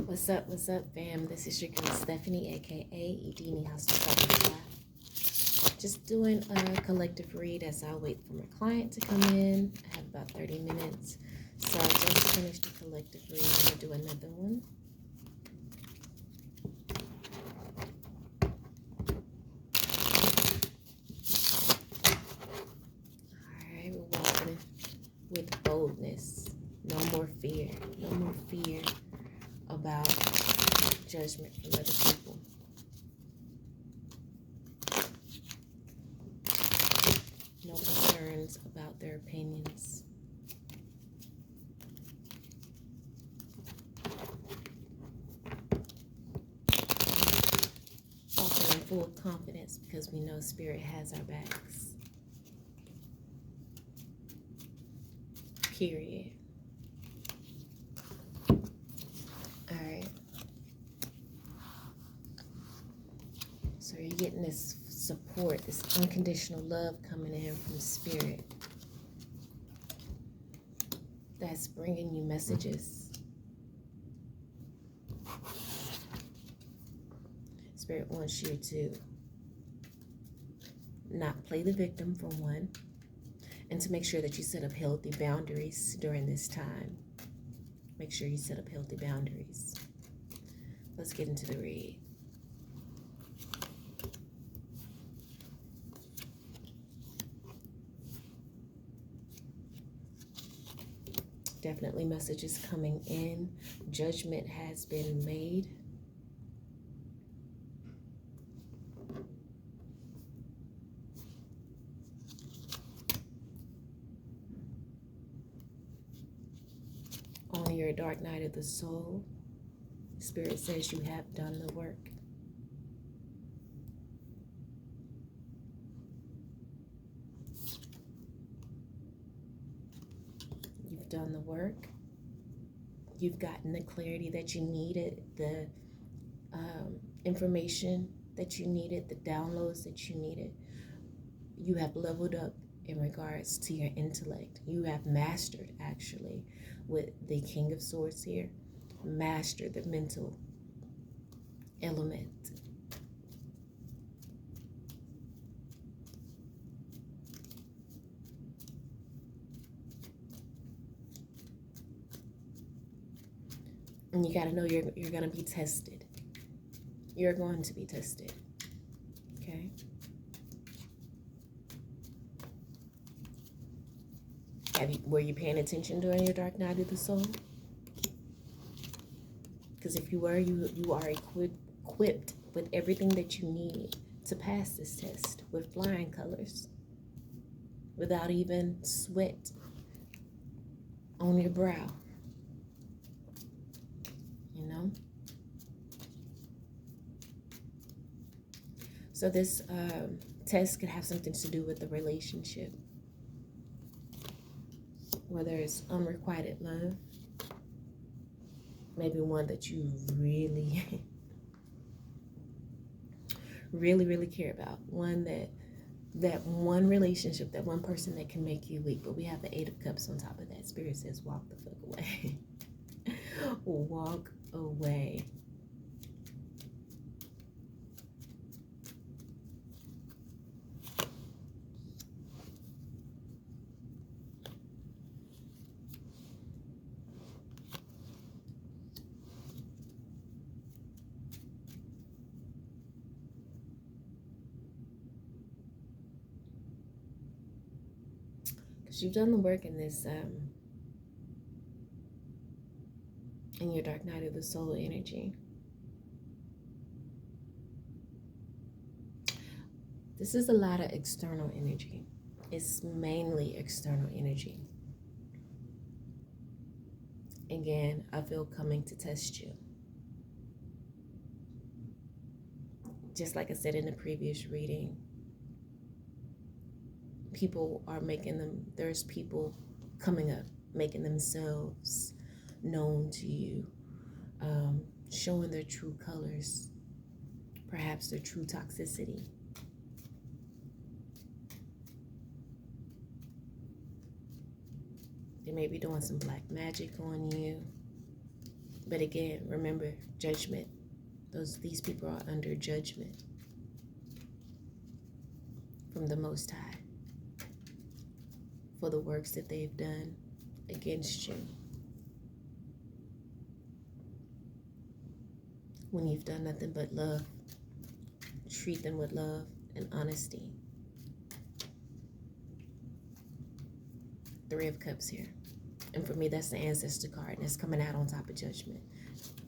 What's up, fam? This is your girl Stephanie, aka Edini House to Just doing a collective read as I wait for my client to come in. I have about 30 minutes. So I just finished the collective read. I'm gonna do another one. Alright, we're walking with boldness. No more fear. No more fear about judgment from other people. No concerns about their opinions. Walking in full confidence because we know Spirit has our backs. Period. Alright. So you're getting this support, this unconditional love coming in from Spirit. That's bringing you messages. Spirit wants you to not play the victim, for one, and to make sure that you set up healthy boundaries during this time. Make sure you set up healthy boundaries. Let's get into the read. Definitely messages coming in. Judgment has been made. On your dark night of the soul, Spirit says you have done the work. You've done the work. You've gotten the clarity that you needed, the information that you needed, the downloads that you needed. You have leveled up in regards to your intellect. You have mastered, actually, with the King of Swords here, mastered the mental element. And you got to know you're going to be tested. You're going to be tested. Okay? Were you paying attention during your dark night of the soul? Because if you were, you are equipped with everything that you need to pass this test with flying colors, without even sweat on your brow. You know? So this test could have something to do with the relationship. Whether it's unrequited love, maybe one that you really, really care about. One that one relationship, that one person that can make you weak. But we have the Eight of Cups on top of that. Spirit says, walk the fuck away. Walk away. You've done the work in this, in your dark night of the soul energy. This is a lot of external energy. It's mainly external energy. Again, I feel coming to test you. Just like I said in the previous reading, people are making them, there's people coming up, making themselves known to you, showing their true colors, perhaps their true toxicity. They may be doing some black magic on you. But again, remember, judgment. These people are under judgment from the Most High for the works that they've done against you. When you've done nothing but love, treat them with love and honesty. Three of Cups here. And for me, that's the ancestor card, and it's coming out on top of judgment.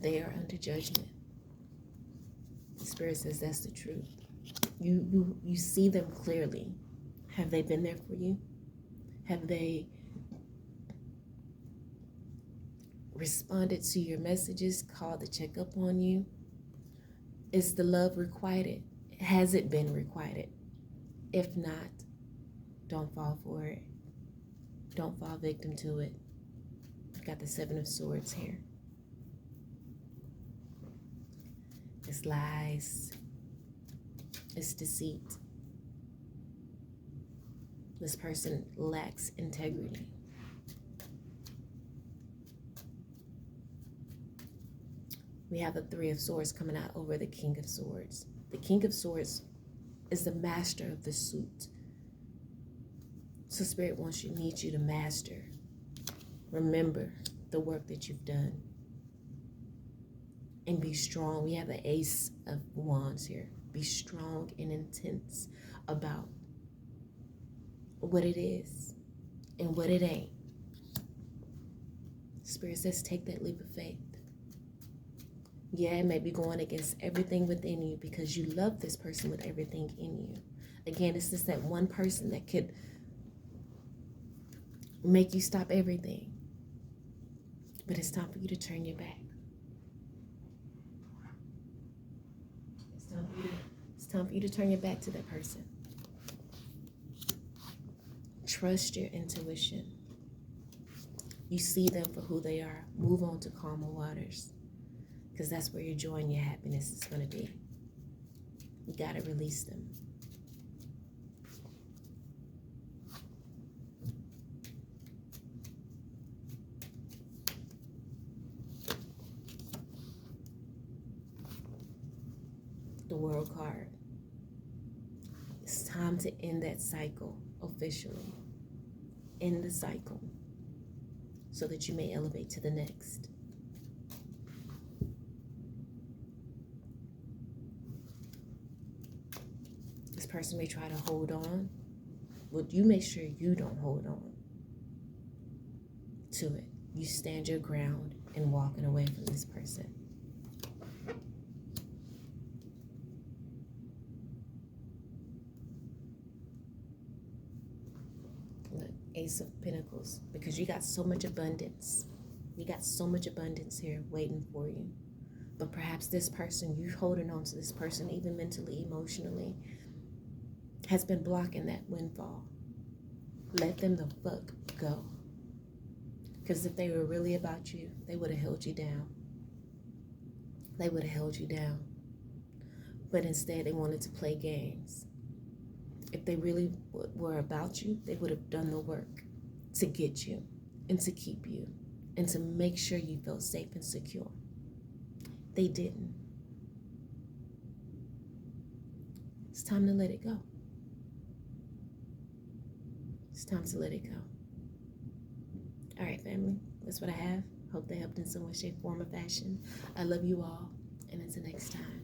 They are under judgment. The Spirit says that's the truth. You see them clearly. Have they been there for you? Have they responded to your messages, called to check up on you? Is the love requited? Has it been requited? If not, don't fall for it. Don't fall victim to it. I've got the Seven of Swords here. It's lies. It's deceit. This person lacks integrity. We have the Three of Swords coming out over the King of Swords. The King of Swords is the master of the suit. So Spirit needs you to master. Remember the work that you've done. And be strong. We have the Ace of Wands here. Be strong and intense about what it is and what it ain't. Spirit says take that leap of faith. Yeah, it may be going against everything within you because you love this person with everything in you. Again, it's just that one person that could make you stop everything. But it's time for you to turn your back. It's time for you to turn your back to that person. Trust your intuition. You see them for who they are. Move on to calmer waters. Because that's where your joy and your happiness is going to be. You got to release them. The World card. It's time to end that cycle officially. End the cycle so that you may elevate to the next. This person may try to hold on. Well, you make sure you don't hold on to it. You stand your ground in walking away from this person. Look, Ace of Pentacles, because you got so much abundance. You got so much abundance here waiting for you. But perhaps this person, you holding on to this person, even mentally, emotionally, has been blocking that windfall. Let them the fuck go. Because if they were really about you, they would have held you down. They would have held you down. But instead, they wanted to play games. If they really were about you, they would have done the work to get you and to keep you and to make sure you felt safe and secure. They didn't. It's time to let it go. It's time to let it go. All right, family. That's what I have. Hope they helped in some way, shape, form, or fashion. I love you all, and until next time.